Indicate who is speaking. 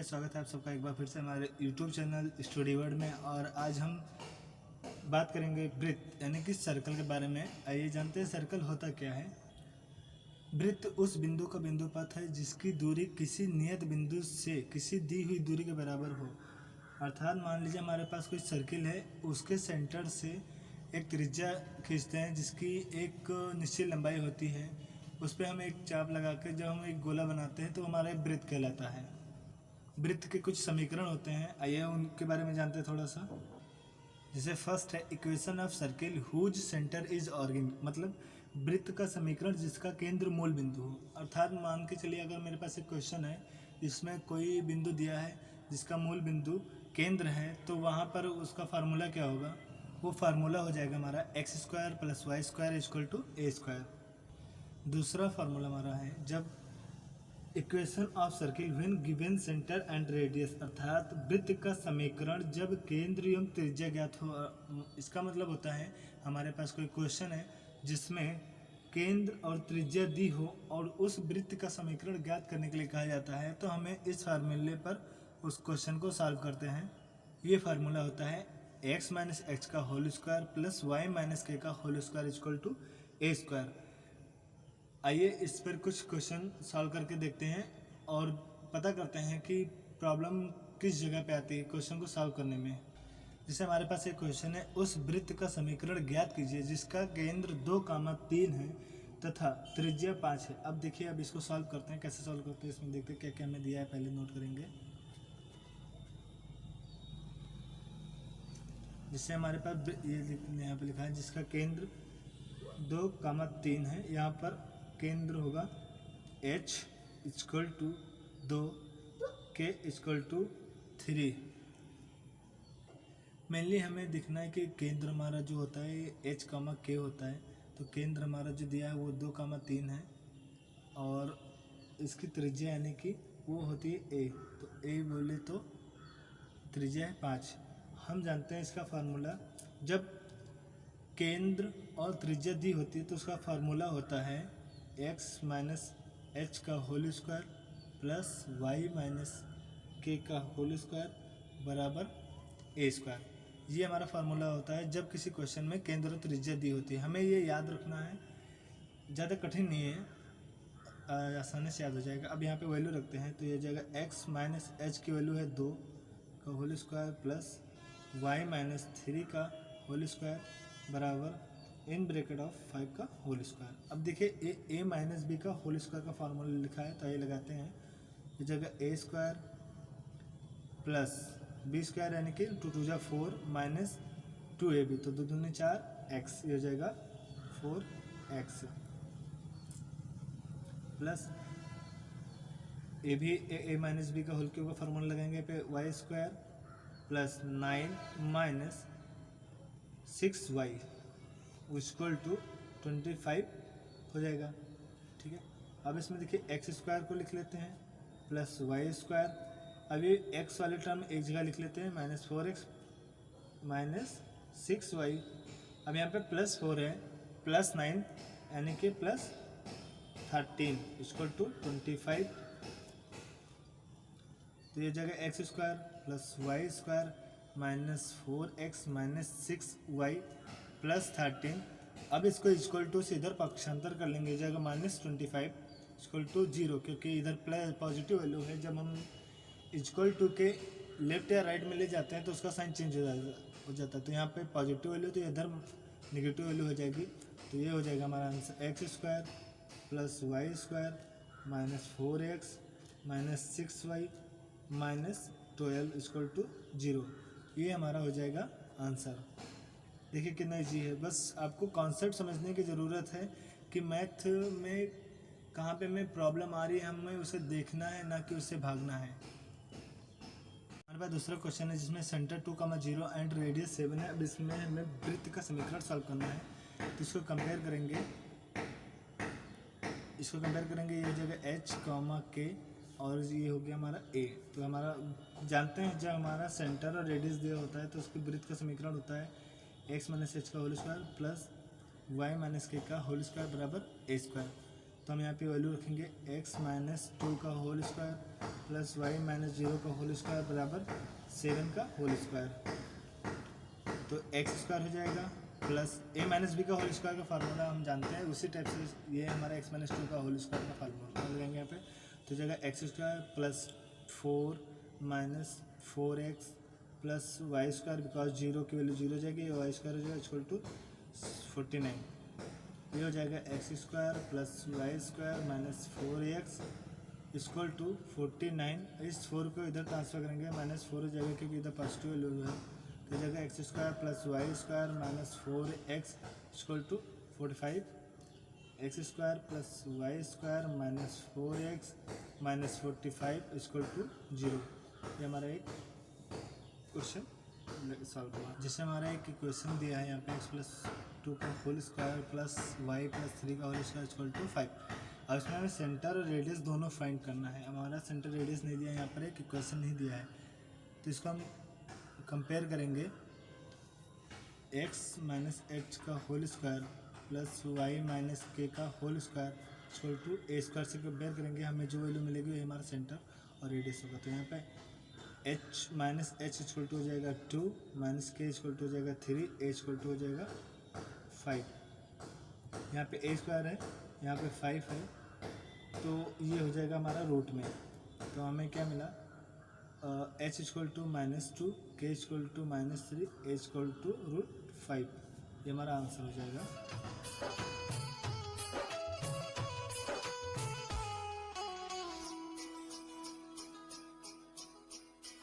Speaker 1: Guys, स्वागत है आप सबका एक बार फिर से हमारे YouTube चैनल स्टडी वर्ड में। और आज हम बात करेंगे वृत्त यानी कि सर्कल के बारे में। आइए जानते हैं सर्कल होता क्या है। वृत्त उस बिंदु का बिंदु पथ है जिसकी दूरी किसी नियत बिंदु से किसी दी हुई दूरी के बराबर हो। अर्थात मान लीजिए हमारे पास कोई सर्किल है, उसके सेंटर से एक त्रिज्या खींचते हैं जिसकी एक निश्चित लंबाई होती है। उस पर हम एक चाप लगा के जब हम एक गोला बनाते हैं तो हमारा एक वृत्त कहलाता है। वृत्त के कुछ समीकरण होते हैं, आइए उनके बारे में जानते हैं थोड़ा सा। जैसे फर्स्ट है equation of circle whose centre is origin, मतलब वृत्त का समीकरण जिसका केंद्र मूल बिंदु हो। अर्थात मान के चलिए अगर मेरे पास एक क्वेश्चन है जिसमें कोई बिंदु दिया है जिसका मूल बिंदु केंद्र है, तो वहाँ पर उसका फार्मूला क्या होगा। वो फार्मूला हो जाएगा हमारा x² + y² = a²। दूसरा फार्मूला हमारा है जब equation of circle when given centre and radius, अर्थात वृत्त का समीकरण जब केंद्र एवं त्रिज्या ज्ञात हो। इसका मतलब होता है हमारे पास कोई क्वेश्चन है जिसमें केंद्र और त्रिज्या दी हो और उस वृत्त का समीकरण ज्ञात करने के लिए कहा जाता है, तो हमें इस फार्मूले पर उस क्वेश्चन को सॉल्व करते हैं। ये फार्मूला होता है x - h का होल स्क्वायर + y - k का होल स्क्वायर = a²। आइए इस पर कुछ क्वेश्चन सॉल्व करके देखते हैं और पता करते हैं कि प्रॉब्लम किस जगह पे आती है क्वेश्चन को सॉल्व करने में। जैसे हमारे पास एक क्वेश्चन है, उस वृत्त का समीकरण ज्ञात कीजिए जिसका केंद्र 2, 3 है तथा त्रिज्या 5 है। अब देखिए, अब इसको सॉल्व करते हैं। कैसे सॉल्व करते हैं इसमें देखते हैं क्या क्या हमें दिया है, पहले नोट करेंगे। जिससे हमारे पास ये यहाँ पे लिखा है जिसका केंद्र 2, 3 है। यहाँ पर केंद्र होगा h = 2, k = 3। मेनली हमें दिखना है कि केंद्र हमारा जो होता है h, k होता है। तो केंद्र हमारा जो दिया है वो 2, 3 है और इसकी त्रिज्या यानी कि वो होती है a। तो a बोले तो त्रिज्या है 5। हम जानते हैं इसका फार्मूला, जब केंद्र और त्रिज्या दी होती है तो उसका फार्मूला होता है x - h का होल स्क्वायर + y - k का होल स्क्वायर बराबर a²। ये हमारा फार्मूला होता है जब किसी क्वेश्चन में केंद्र और त्रिज्या दी होती है। हमें ये याद रखना है, ज़्यादा कठिन नहीं है, आसानी से याद हो जाएगा। अब यहाँ पे वैल्यू रखते हैं तो ये जाएगा x - h की वैल्यू है 2 का होल स्क्वायर + y - 3 का होल स्क्वायर बराबर इन ब्रैकेट ऑफ 5 का होल स्क्वायर। अब देखिए a - b का होल स्क्वायर का फार्मूला लिखा है तो ये लगाते हैं। ये जगह a² + b² यानी कि 2 × 2 = 4 - 2ab, तो 2 दूनी 4 x, ये हो जाएगा 4x प्लस a - b का होल क्यूब का फार्मूला लगाएंगे पे y² + 9 - 6y = 25 हो जाएगा। ठीक है, अब इसमें देखिए x² को लिख लेते हैं + y²। अब ये x वाले टर्म एक जगह लिख लेते हैं -4x - 6y। अब यहाँ पे +4 है +9 यानी कि +13 = 25। तो ये जगह x² + y² -4x - 6y + 13। अब इसको इक्वल टू से इधर पक्षांतर कर लेंगे, जगह -25 = 0, क्योंकि इधर प्लस पॉजिटिव वैल्यू है। जब हम इक्वल टू के लेफ्ट या राइट में ले जाते हैं तो उसका साइन चेंज हो जाता है। तो यहाँ पे पॉजिटिव वैल्यू तो इधर नेगेटिव वैल्यू हो जाएगी। तो ये हो जाएगा हमारा answer x² + y² -4x - 6y -12 = 0। ये हमारा हो जाएगा आंसर। देखिए कितना ईजी है, बस आपको कॉन्सेप्ट समझने की ज़रूरत है कि मैथ में कहाँ पे हमें प्रॉब्लम आ रही है, हमें उसे देखना है ना कि उससे भागना है। हमारे पास दूसरा क्वेश्चन है जिसमें सेंटर 2, 0 एंड रेडियस 7 है। अब इसमें हमें वृत्त का समीकरण सॉल्व करना है, तो इसको कंपेयर करेंगे। ये जगह h, k और ये हो गया हमारा a। तो हमारा जानते हैं जब हमारा सेंटर और रेडियस दिया होता है तो उसके वृत्त का समीकरण होता है x - h का होल स्क्वायर + y - k का होल स्क्वायर बराबर a²। तो हम यहाँ पे वैल्यू रखेंगे x माइनस 2 का whole square plus y minus 0 का होल स्क्वायर बराबर 7 का होल स्क्वायर। तो एक्स स्क्वायर हो जाएगा प्लस a माइनस बी का होल स्क्वायर का फार्मूला हम जानते हैं, उसी टाइप से ये हमारा x माइनस 2 का होल स्क्वायर का फार्मूला लगाएंगे यहाँ पे। तो जाएगा x square plus 4 minus 4x plus y square, because 0 की वैल्यू 0 हो जाएगी, वाई स्क्वायर हो जाएगा इक्वल टू 49। ये हो जाएगा x square plus y square minus 4x equal to 49। इस 4 को इधर ट्रांसफर करेंगे, माइनस 4 हो जाएगा क्योंकि इधर पॉजिटिव वैल्यू है। तो जगह x square plus y square minus 4x equal to 45। X square plus y square minus 4x minus 45 equal to 0। ये हमारा एक क्वेश्चन सॉल्व हुआ, जिससे हमारा एक इक्वेशन दिया है यहाँ पे x प्लस 2 का whole square plus y plus 3 का होल स्क्वायर इक्वल टू 5। अब इसमें हमें सेंटर और रेडियस दोनों फाइंड करना है। हमारा सेंटर रेडियस नहीं दिया है, यहाँ पर एक इक्वेशन नहीं दिया है, तो इसको हम कंपेयर करेंगे x माइनस एच का whole square plus y minus k का whole square equal to a square से कंपेयर करेंगे। हमें जो वैल्यू मिलेगी वही हमारा सेंटर और रेडियस होगा। तो यहाँ पे h minus h equal to हो जाएगा 2 माइनस के इक्वल टू हो जाएगा 3, ए इक्वल टू हो जाएगा 5। यहाँ पे ए स्क्वायर है, यहाँ पे 5 है, तो ये हो जाएगा हमारा रूट में। तो हमें क्या मिला, h equal to -2, k equal to -3, a equal to √5। ये हमारा आंसर हो जाएगा।